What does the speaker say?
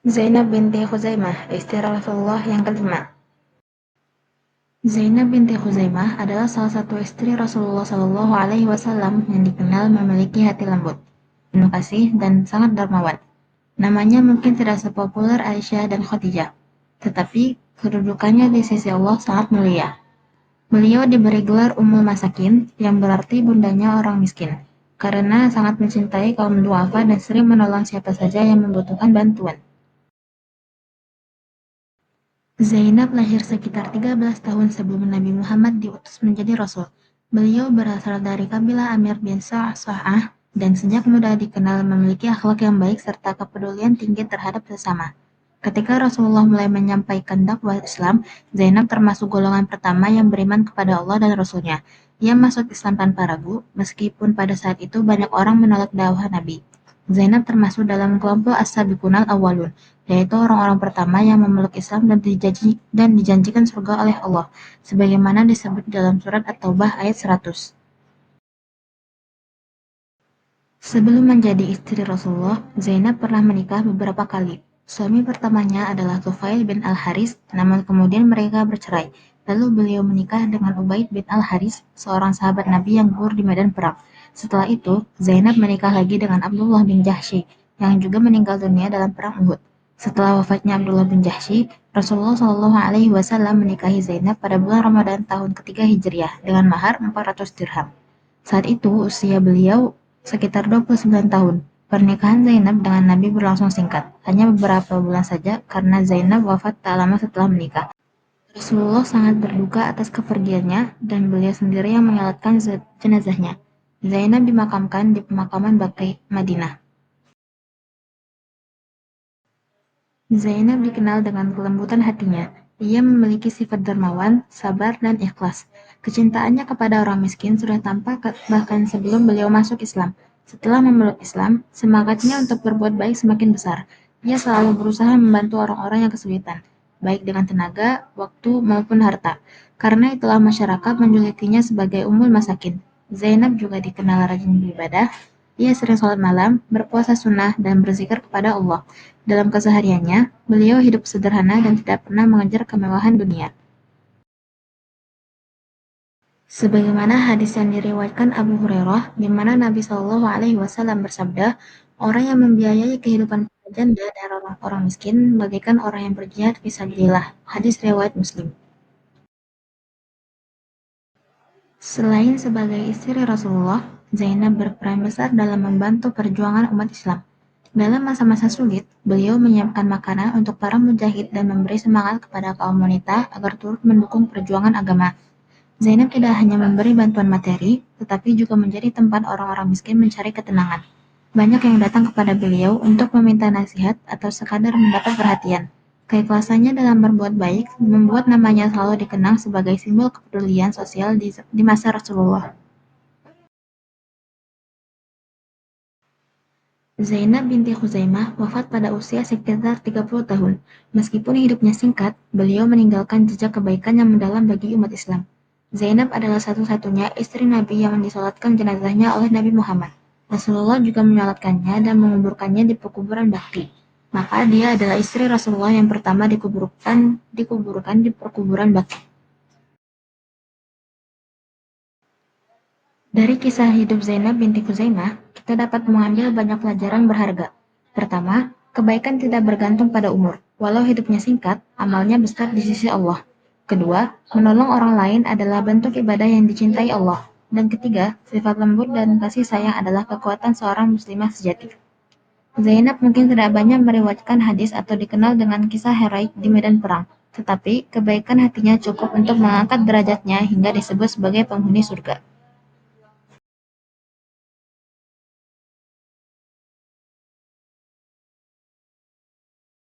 Zainab binti Khuzaimah, istri Rasulullah yang kelima. Zainab binti Khuzaimah adalah salah satu istri Rasulullah Shallallahu Alaihi Wasallam yang dikenal memiliki hati lembut, penuh kasih, dan sangat dermawan. Namanya mungkin tidak sepopuler Aisyah dan Khadijah, tetapi kedudukannya di sisi Allah sangat mulia. Beliau diberi gelar Ummul Masakin, yang berarti bundanya orang miskin, karena sangat mencintai kaum duafa dan sering menolong siapa saja yang membutuhkan bantuan. Zainab lahir sekitar 13 tahun sebelum Nabi Muhammad diutus menjadi rasul. Beliau berasal dari kabilah Amir bin Sa'sa'ah dan sejak muda dikenal memiliki akhlak yang baik serta kepedulian tinggi terhadap sesama. Ketika Rasulullah mulai menyampaikan dakwah Islam, Zainab termasuk golongan pertama yang beriman kepada Allah dan Rasulnya. Ia masuk Islam tanpa ragu, meskipun pada saat itu banyak orang menolak dakwah Nabi. Zainab termasuk dalam kelompok As-Sabiqunal Awwalun, yaitu orang-orang pertama yang memeluk Islam dan dijanjikan surga oleh Allah, sebagaimana disebut dalam surat At-Taubah ayat 100. Sebelum menjadi istri Rasulullah, Zainab pernah menikah beberapa kali. Suami pertamanya adalah Tufail bin Al-Haris, namun kemudian mereka bercerai. Lalu beliau menikah dengan Ubaid bin Al-Haris, seorang sahabat Nabi yang gugur di medan perang. Setelah itu, Zainab menikah lagi dengan Abdullah bin Jahsy, yang juga meninggal dunia dalam perang Uhud. Setelah wafatnya Abdullah bin Jahsy, Rasulullah Shallallahu Alaihi Wasallam menikahi Zainab pada bulan Ramadan tahun ketiga Hijriah dengan mahar 400 dirham. Saat itu usia beliau sekitar 29 tahun. Pernikahan Zainab dengan Nabi berlangsung singkat, hanya beberapa bulan saja karena Zainab wafat tak lama setelah menikah. Rasulullah sangat berduka atas kepergiannya dan beliau sendiri yang menyolatkan jenazahnya. Zainab dimakamkan di pemakaman Baqi, Madinah. Zainab dikenal dengan kelembutan hatinya. Ia memiliki sifat dermawan, sabar, dan ikhlas. Kecintaannya kepada orang miskin sudah tampak bahkan sebelum beliau masuk Islam. Setelah memeluk Islam, semangatnya untuk berbuat baik semakin besar. Ia selalu berusaha membantu orang-orang yang kesulitan, baik dengan tenaga, waktu, maupun harta. Karena itulah masyarakat menjulukinya sebagai Ummul Masakin. Zainab juga dikenal rajin beribadah. Ia sering sholat malam, berpuasa sunnah, dan berzikir kepada Allah. Dalam kesehariannya, beliau hidup sederhana dan tidak pernah mengejar kemewahan dunia. Sebagaimana hadis yang diriwayatkan Abu Hurairah, di mana Nabi Shallallahu Alaihi Wasallam bersabda, orang yang membiayai kehidupan para janda dan orang-orang miskin bagaikan orang yang berjihad fisabilillah. Hadis riwayat Muslim. Selain sebagai istri Rasulullah, Zainab berperan besar dalam membantu perjuangan umat Islam. Dalam masa-masa sulit, beliau menyiapkan makanan untuk para mujahid dan memberi semangat kepada kaum wanita agar turut mendukung perjuangan agama. Zainab tidak hanya memberi bantuan materi, tetapi juga menjadi tempat orang-orang miskin mencari ketenangan. Banyak yang datang kepada beliau untuk meminta nasihat atau sekadar mendapat perhatian. Keikhlasannya dalam berbuat baik membuat namanya selalu dikenang sebagai simbol kepedulian sosial di masa Rasulullah. Zainab binti Khuzaimah wafat pada usia sekitar 30 tahun. Meskipun hidupnya singkat, beliau meninggalkan jejak kebaikan yang mendalam bagi umat Islam. Zainab adalah satu-satunya istri Nabi yang disolatkan jenazahnya oleh Nabi Muhammad. Rasulullah juga menyolatkannya dan menguburkannya di pekuburan Baqi. Maka dia adalah istri Rasulullah yang pertama dikuburkan di pekuburan Baqi. Dari kisah hidup Zainab binti Khuzaimah, kita dapat mengambil banyak pelajaran berharga. Pertama, kebaikan tidak bergantung pada umur. Walau hidupnya singkat, amalnya besar di sisi Allah. Kedua, menolong orang lain adalah bentuk ibadah yang dicintai Allah. Dan ketiga, sifat lembut dan kasih sayang adalah kekuatan seorang muslimah sejati. Zainab mungkin tidak banyak meriwayatkan hadis atau dikenal dengan kisah heroik di medan perang, tetapi kebaikan hatinya cukup untuk mengangkat derajatnya hingga disebut sebagai penghuni surga.